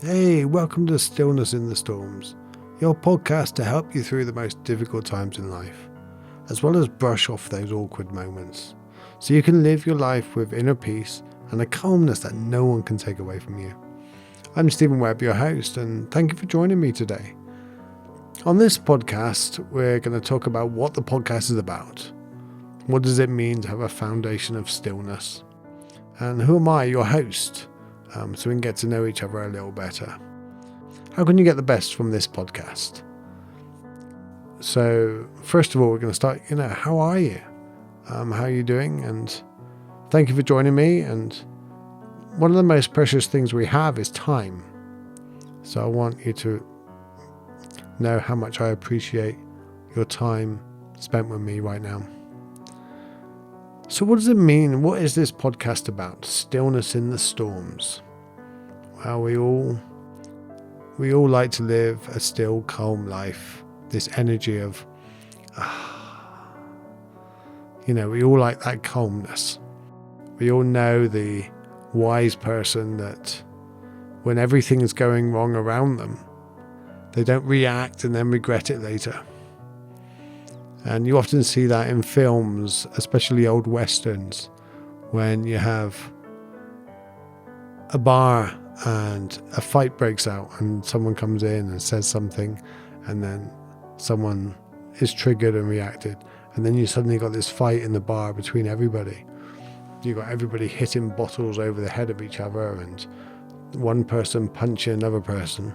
Hey, welcome to Stillness in the Storms, your podcast to help you through the most difficult times in life, as well as brush off those awkward moments, so you can live your life with inner peace and a calmness that no one can take away from you. I'm Steven Webb, your host, and thank you for joining me today. On this podcast, we're going to talk about what the podcast is about. What does it mean to have a foundation of stillness? And who am I, your host? So we can get to know each other a little better. How can you get the best from this podcast? So first of all, we're going to start, how are you? How are you doing? And thank you for joining me. And one of the most precious things we have is time. So I want you to know how much I appreciate your time spent with me right now. So what does it mean? What is this podcast about? Stillness in the storms. Well, we all like to live a still, calm life. This energy of, we all like that calmness. We all know the wise person that when everything is going wrong around them, they don't react and then regret it later. And you often see that in films, especially old westerns, when you have a bar and a fight breaks out and someone comes in and says something, and then someone is triggered and reacted, and then you suddenly got this fight in the bar between everybody. You got everybody hitting bottles over the head of each other and one person punching another person.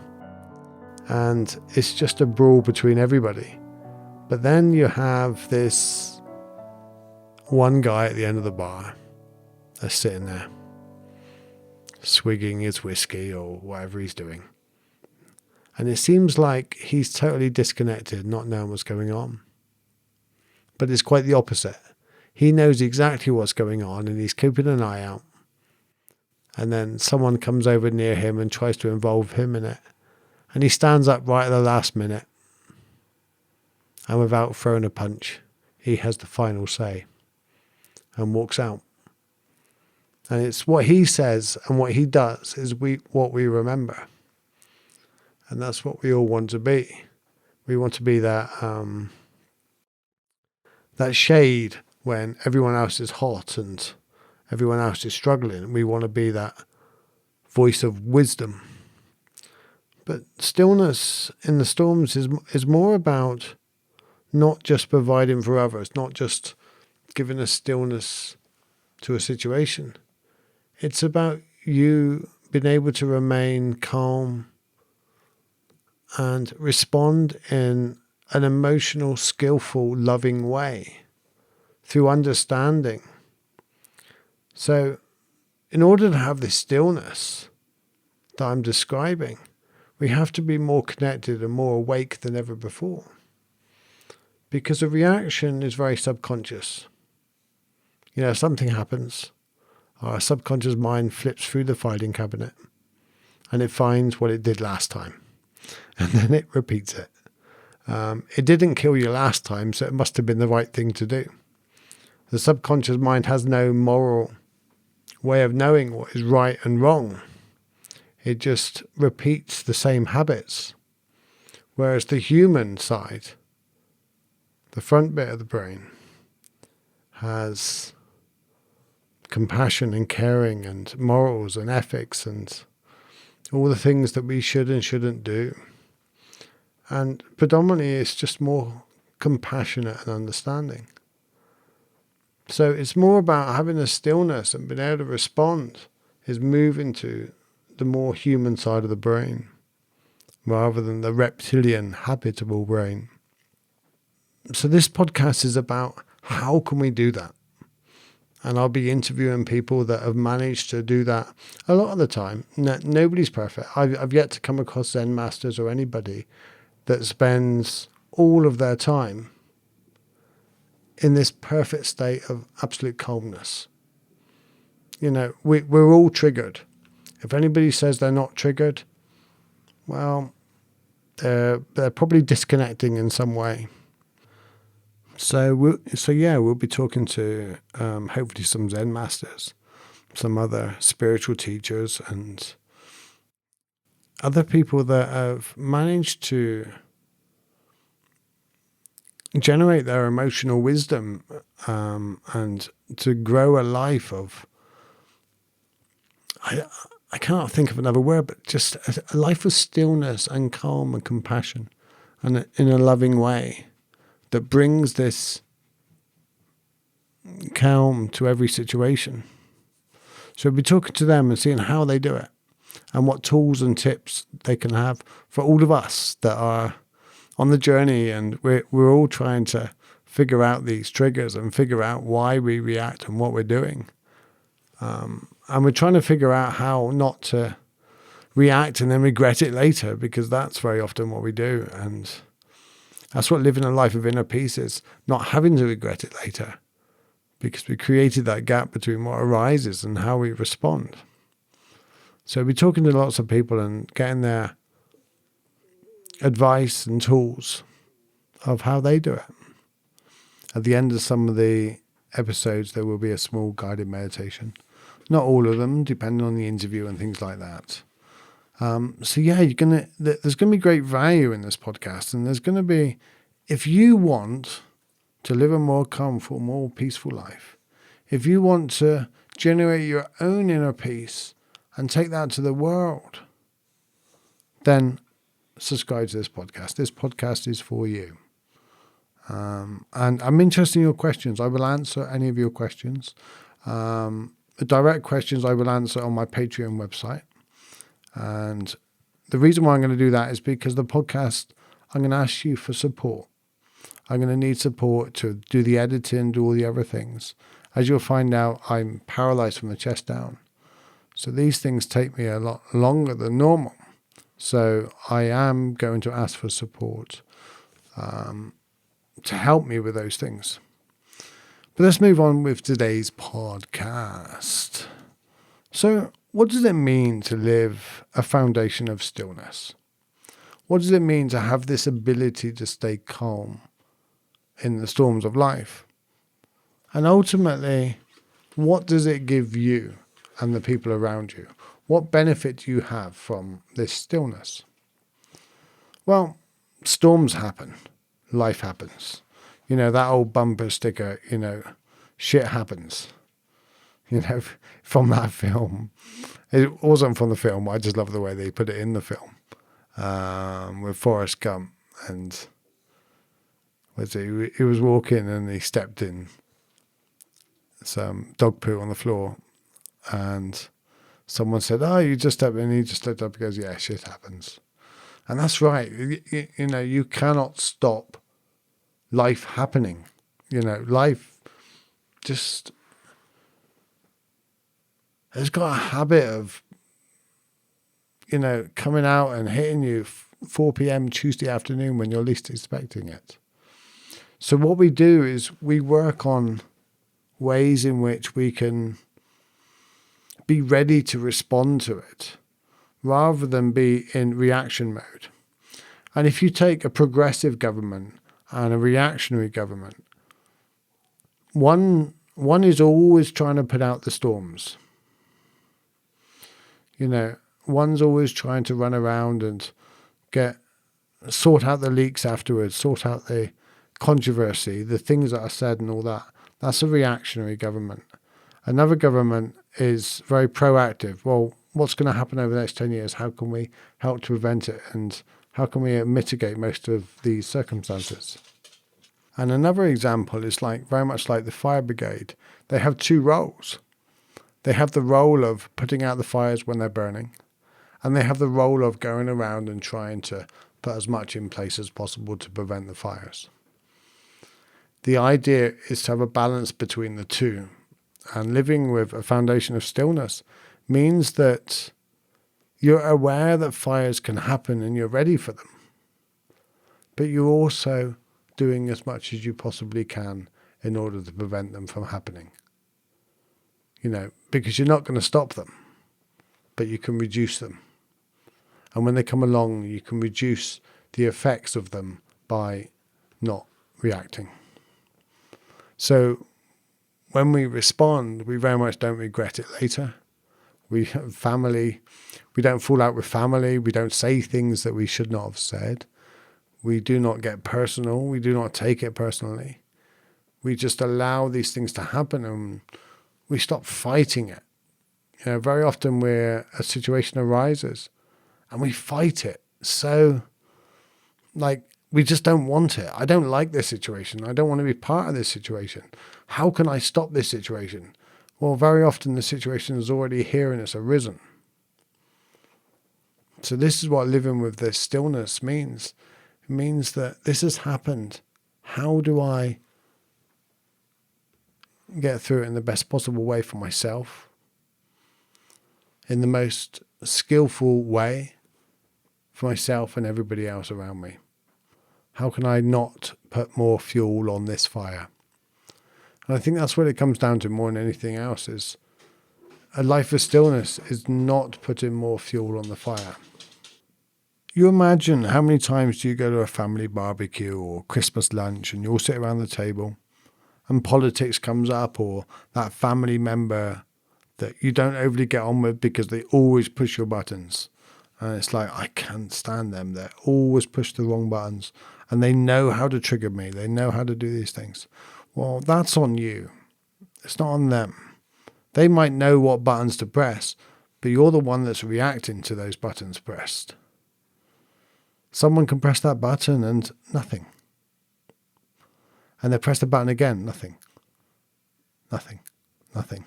And it's just a brawl between everybody. But then you have this one guy at the end of the bar that's sitting there, swigging his whiskey or whatever he's doing. And it seems like he's totally disconnected, not knowing what's going on. But it's quite the opposite. He knows exactly what's going on and he's keeping an eye out. And then someone comes over near him and tries to involve him in it. And he stands up right at the last minute. And without throwing a punch, he has the final say and walks out. And it's what he says and what he does is what we remember. And that's what we all want to be. We want to be that shade when everyone else is hot and everyone else is struggling. We want to be that voice of wisdom. But stillness in the storms is more about not just providing for others, not just giving a stillness to a situation. It's about you being able to remain calm and respond in an emotional, skillful, loving way through understanding. So in order to have this stillness that I'm describing, we have to be more connected and more awake than ever before. Because a reaction is very subconscious. Something happens. Our subconscious mind flips through the filing cabinet and it finds what it did last time. And then it repeats it. It didn't kill you last time, so it must have been the right thing to do. The subconscious mind has no moral way of knowing what is right and wrong. It just repeats the same habits. Whereas the human side, the front bit of the brain, has compassion and caring and morals and ethics and all the things that we should and shouldn't do. And predominantly it's just more compassionate and understanding. So it's more about having a stillness and being able to respond, is moving to the more human side of the brain rather than the reptilian habitable brain. So this podcast is about how can we do that? And I'll be interviewing people that have managed to do that a lot of the time. Nobody's perfect. I've yet to come across Zen masters or anybody that spends all of their time in this perfect state of absolute calmness. We're all triggered. If anybody says they're not triggered, well, they're probably disconnecting in some way. So we'll be talking to hopefully some Zen masters, some other spiritual teachers, and other people that have managed to generate their emotional wisdom and to grow a life of, I cannot think of another word, but just a life of stillness and calm and compassion, and in a loving way that brings this calm to every situation. So we'll be talking to them and seeing how they do it and what tools and tips they can have for all of us that are on the journey, and we're all trying to figure out these triggers and figure out why we react and what we're doing. And we're trying to figure out how not to react and then regret it later, because that's very often what we do. And that's what living a life of inner peace is, not having to regret it later, because we created that gap between what arises and how we respond. So we're talking to lots of people and getting their advice and tools of how they do it. At the end of some of the episodes, there will be a small guided meditation. Not all of them, depending on the interview and things like that. So yeah, there's going to be great value in this podcast, and there's going to be, if you want to live a more comfortable, more peaceful life, if you want to generate your own inner peace and take that to the world, then subscribe to this podcast. This podcast is for you. And I'm interested in your questions. I will answer any of your questions. The direct questions I will answer on my Patreon website. And the reason why I'm going to do that is because the podcast, I'm going to ask you for support. I'm going to need support to do the editing, do all the other things. As you'll find out, I'm paralyzed from the chest down. So these things take me a lot longer than normal. So I am going to ask for support to help me with those things. But let's move on with today's podcast. So what does it mean to live a foundation of stillness? What does it mean to have this ability to stay calm in the storms of life? And ultimately, what does it give you and the people around you? What benefit do you have from this stillness? Well, storms happen. Life happens. You know, that old bumper sticker, shit happens. From that film. It wasn't from the film. I just love the way they put it in the film. With Forrest Gump. And he was walking and he stepped in some dog poo on the floor. And someone said, "Oh, you just stepped in." And he just looked up and goes, "Yeah, shit happens." And that's right. You cannot stop life happening. Life just has got a habit of, coming out and hitting you 4 p.m. Tuesday afternoon when you're least expecting it. So what we do is we work on ways in which we can be ready to respond to it rather than be in reaction mode. And if you take a progressive government and a reactionary government, one is always trying to put out the storms. One's always trying to run around and sort out the leaks afterwards, sort out the controversy, the things that are said and all that. That's a reactionary government. Another government is very proactive. Well, what's going to happen over the next 10 years? How can we help to prevent it? And how can we mitigate most of these circumstances? And another example is very much like the fire brigade. They have two roles. They have the role of putting out the fires when they're burning, and they have the role of going around and trying to put as much in place as possible to prevent the fires. The idea is to have a balance between the two, and living with a foundation of stillness means that you're aware that fires can happen and you're ready for them, but you're also doing as much as you possibly can in order to prevent them from happening. Because you're not going to stop them, but you can reduce them. And when they come along, you can reduce the effects of them by not reacting. So when we respond, we very much don't regret it later. We don't fall out with family. We don't say things that we should not have said. We do not get personal. We do not take it personally. We just allow these things to happen and we stop fighting it. Very often a situation arises and we fight it. So, we just don't want it. I don't like this situation. I don't want to be part of this situation. How can I stop this situation? Well, very often the situation is already here and it's arisen. So this is what living with this stillness means. It means that this has happened. How do I get through it in the best possible way for myself? In the most skillful way for myself and everybody else around me? How can I not put more fuel on this fire? And I think that's what it comes down to more than anything else, is a life of stillness is not putting more fuel on the fire. You imagine how many times do you go to a family barbecue or Christmas lunch and you all sit around the table and politics comes up, or that family member that you don't overly get on with because they always push your buttons. And it's like, I can't stand them. They always push the wrong buttons and they know how to trigger me. They know how to do these things. Well, that's on you. It's not on them. They might know what buttons to press, but you're the one that's reacting to those buttons pressed. Someone can press that button and nothing. And they press the button again, nothing. Nothing. Nothing.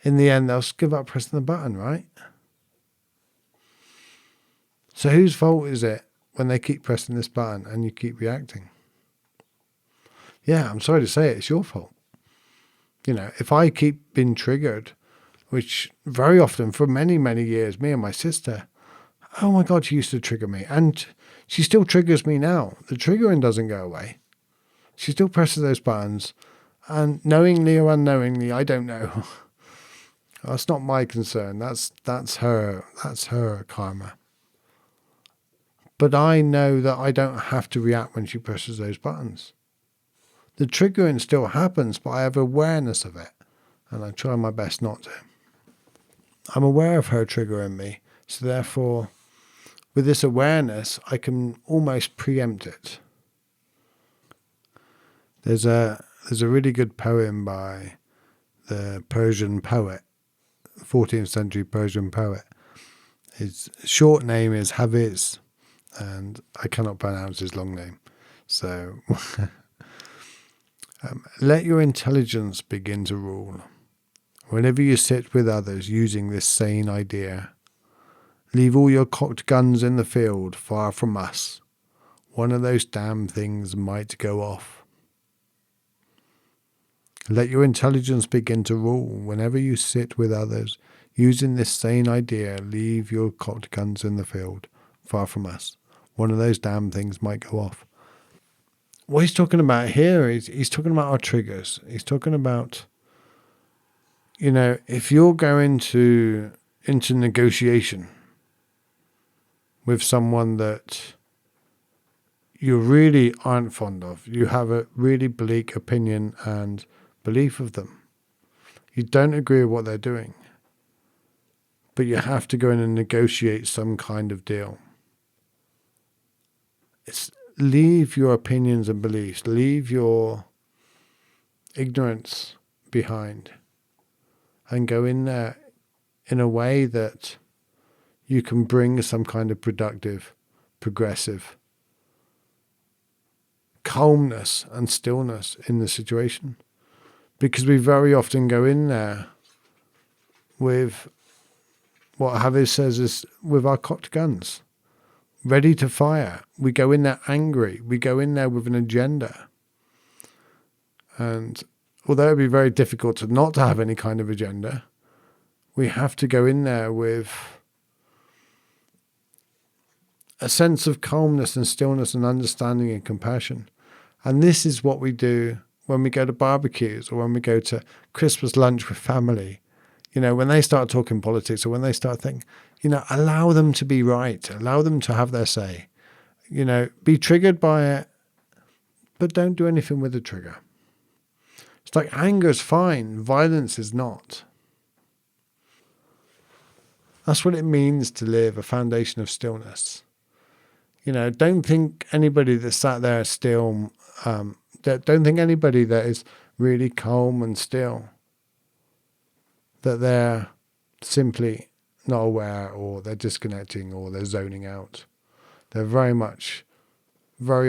In the end, they'll give up pressing the button, right? So whose fault is it when they keep pressing this button and you keep reacting? Yeah, I'm sorry to say it, it's your fault. If I keep being triggered, which very often for many, many years, me and my sister, oh my God, she used to trigger me. And she still triggers me now. The triggering doesn't go away. She still presses those buttons. And knowingly or unknowingly, I don't know. That's not my concern. That's her karma. But I know that I don't have to react when she presses those buttons. The triggering still happens, but I have awareness of it. And I try my best not to. I'm aware of her triggering me. So therefore, with this awareness, I can almost preempt it. There's a really good poem by the Persian poet, 14th century Persian poet. His short name is Hafiz, and I cannot pronounce his long name. So, let your intelligence begin to rule. Whenever you sit with others using this sane idea, leave all your cocked guns in the field, far from us. One of those damn things might go off. Let your intelligence begin to rule. Whenever you sit with others, using this sane idea, leave your cocked guns in the field, far from us. One of those damn things might go off. What he's talking about here is he's talking about our triggers. He's talking about, if you're going into negotiation with someone that you really aren't fond of, you have a really bleak opinion and belief of them. You don't agree with what they're doing, but you have to go in and negotiate some kind of deal. Leave your opinions and beliefs, leave your ignorance behind, and go in there in a way that you can bring some kind of productive, progressive calmness and stillness in the situation. Because we very often go in there with what Hafiz says is with our cocked guns, ready to fire. We go in there angry. We go in there with an agenda. And although it'd be very difficult to not to have any kind of agenda, we have to go in there with a sense of calmness and stillness and understanding and compassion. And this is what we do when we go to barbecues or when we go to Christmas lunch with family. When they start talking politics or when they start thinking, allow them to be right. Allow them to have their say. Be triggered by it, but don't do anything with the trigger. It's like anger's fine. Violence is not. That's what it means to live a foundation of stillness. Don't think anybody that sat there still, don't think anybody that is really calm and still, that they're simply not aware, or they're disconnecting, or they're zoning out. They're very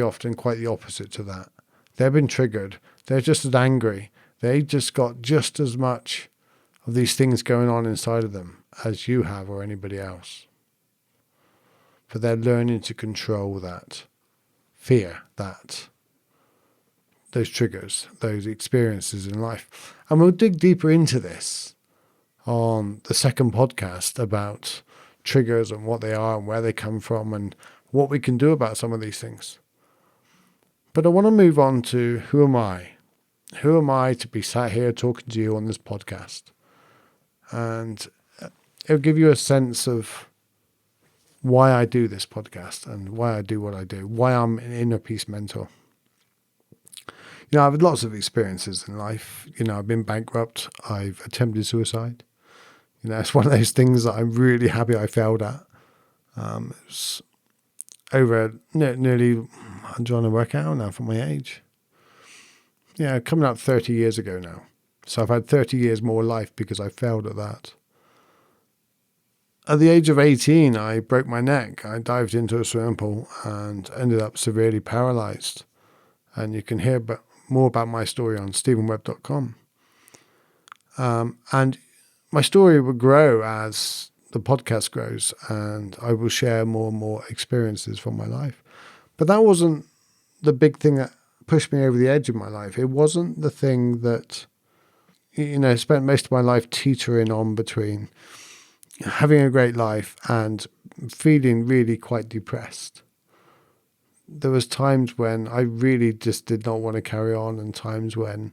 often quite the opposite to that. They've been triggered. They're just as angry. They just got just as much of these things going on inside of them as you have or anybody else. But they're learning to control that fear, those triggers, those experiences in life. And we'll dig deeper into this on the second podcast about triggers and what they are and where they come from and what we can do about some of these things. But I want to move on to who am I? Who am I to be sat here talking to you on this podcast? And it'll give you a sense of why I do this podcast and why I do what I do, why I'm an inner peace mentor. I've had lots of experiences in life. I've been bankrupt. I've attempted suicide. It's one of those things that I'm really happy I failed at. It's over nearly, I'm trying to work out now for my age. Coming up 30 years ago now. So I've had 30 years more life because I failed at that. At the age of 18, I broke my neck. I dived into a swimming pool and ended up severely paralysed. And you can hear more about my story on StevenWebb.com. And my story will grow as the podcast grows, and I will share more and more experiences from my life. But that wasn't the big thing that pushed me over the edge of my life. It wasn't the thing that, spent most of my life teetering on between having a great life and feeling really quite depressed. There was times when I really just did not want to carry on, and times when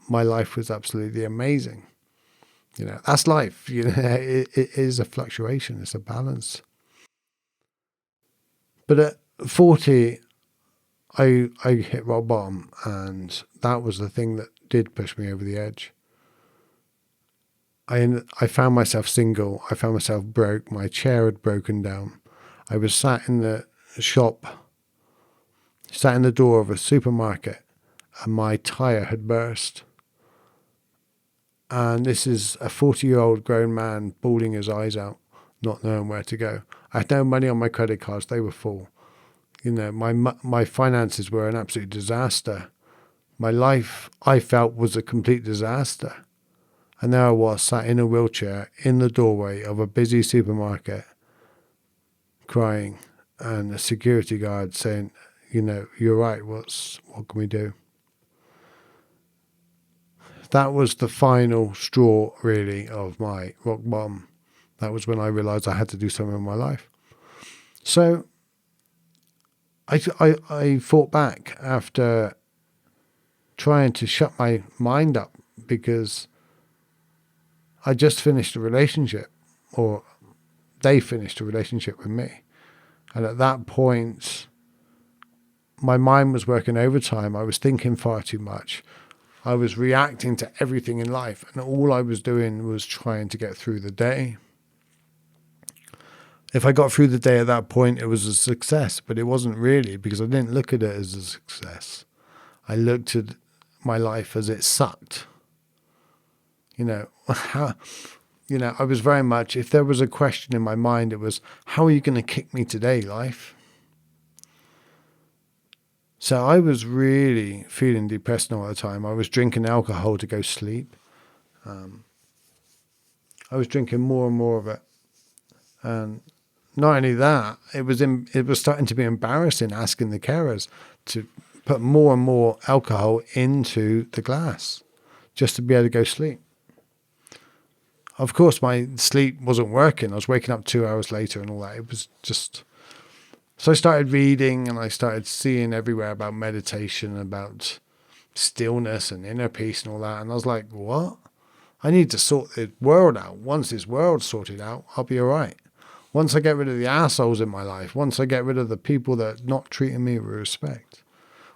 my life was absolutely amazing. That's life. It is a fluctuation. It's a balance. But at 40, I hit rock bottom, and that was the thing that did push me over the edge. I found myself single. I found myself broke. My chair had broken down. I was sat in the door of a supermarket, and my tire had burst. And this is a 40-year-old grown man bawling his eyes out, not knowing where to go. I had no money on my credit cards. They were full. My finances were an absolute disaster. My life, I felt, was a complete disaster. And there I was, sat in a wheelchair in the doorway of a busy supermarket, crying, and a security guard saying, you're right, what can we do? That was the final straw, really, of my rock bottom. That was when I realized I had to do something in my life. So I fought back after trying to shut my mind up, because I just finished a relationship, or they finished a relationship with me. And at that point, my mind was working overtime. I was thinking far too much. I was reacting to everything in life, and all I was doing was trying to get through the day. If I got through the day at that point, it was a success, but it wasn't really, because I didn't look at it as a success. I looked at my life as it sucked. I was very much, if there was a question in my mind, it was, how are you going to kick me today, life? So I was really feeling depressed all the time. I was drinking alcohol to go sleep. I was drinking more and more of it. And not only that, it was starting to be embarrassing asking the carers to put more and more alcohol into the glass just to be able to go sleep. Of course, my sleep wasn't working. I was waking up 2 hours later and all that. It was just... So I started reading, and I started seeing everywhere about meditation, about stillness and inner peace and all that. And I was like, what? I need to sort the world out. Once this world's sorted out, I'll be all right. Once I get rid of the assholes in my life, once I get rid of the people that are not treating me with respect,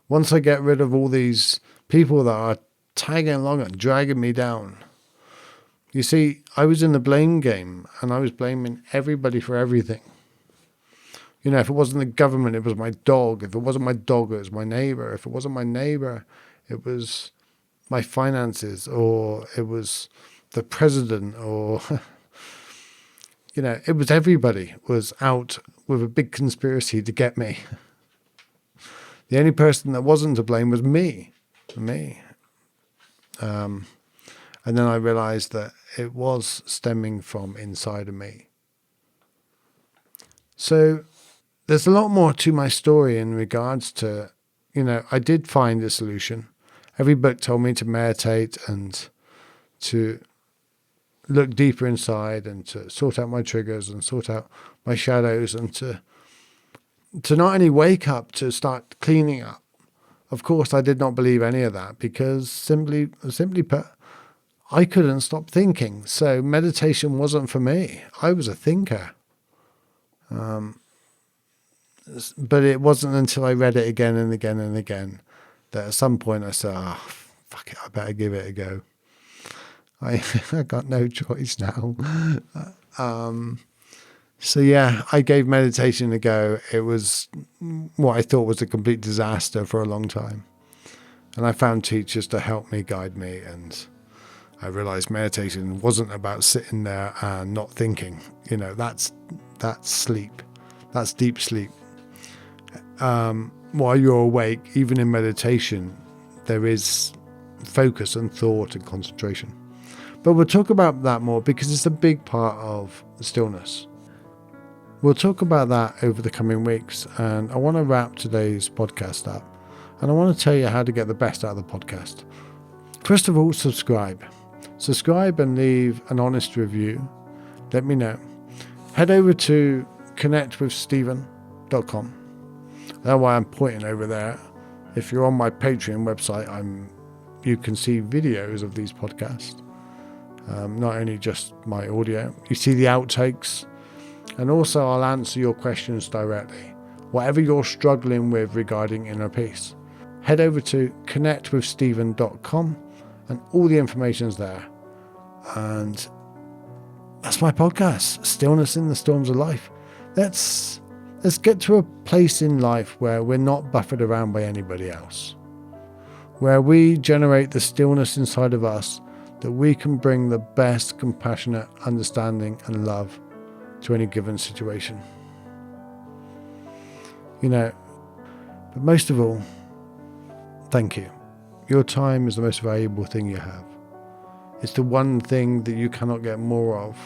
once I get rid of all these people that are tagging along and dragging me down, You see, I was in the blame game, and I was blaming everybody for everything. You know, if it wasn't the government, it was my dog. If it wasn't my dog, it was my neighbor. If it wasn't my neighbor, it was my finances, or it was the president, or, you know, it was everybody was out with a big conspiracy to get me. The only person that wasn't to blame was me. And then I realized that it was stemming from inside of me. So there's a lot more to my story in regards to, you know, I did find a solution. Every book told me to meditate and to look deeper inside and to sort out my triggers and sort out my shadows and to not only wake up, to start cleaning up. Of course, I did not believe any of that because simply put, I couldn't stop thinking. So meditation wasn't for me. I was a thinker. But it wasn't until I read it again and again and again that at some point I said, fuck it, I better give it a go. I got no choice now. So yeah, I gave meditation a go. It was what I thought was a complete disaster for a long time. And I found teachers to help me, guide me. And I realized meditation wasn't about sitting there and not thinking. You know, that's sleep. That's deep sleep. While you're awake, even in meditation, there is focus and thought and concentration. But we'll talk about that more because it's a big part of stillness. We'll talk about that over the coming weeks, and I want to wrap today's podcast up, and I want to tell you how to get the best out of the podcast. First of all, subscribe and leave an honest review. Let me know. Head over to connectwithsteven.com. That's why I'm pointing over there. If you're on my Patreon website, you can see videos of these podcasts, not only just my audio. You see the outtakes. And also I'll answer your questions directly. Whatever you're struggling with regarding inner peace, head over to connectwithsteven.com and all the information's there. And that's my podcast, Stillness in the Storms of Life. Let's get to a place in life where we're not buffered around by anybody else, where we generate the stillness inside of us that we can bring the best compassionate understanding and love to any given situation. You know, but most of all, thank you. Your time is the most valuable thing you have. It's the one thing that you cannot get more of.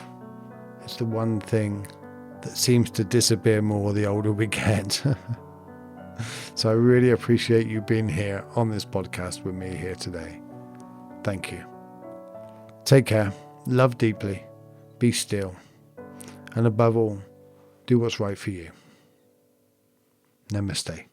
It's the one thing that seems to disappear more the older we get. So I really appreciate you being here on this podcast with me here today. Thank you. Take care. Love deeply. Be still. And above all, do what's right for you. Namaste.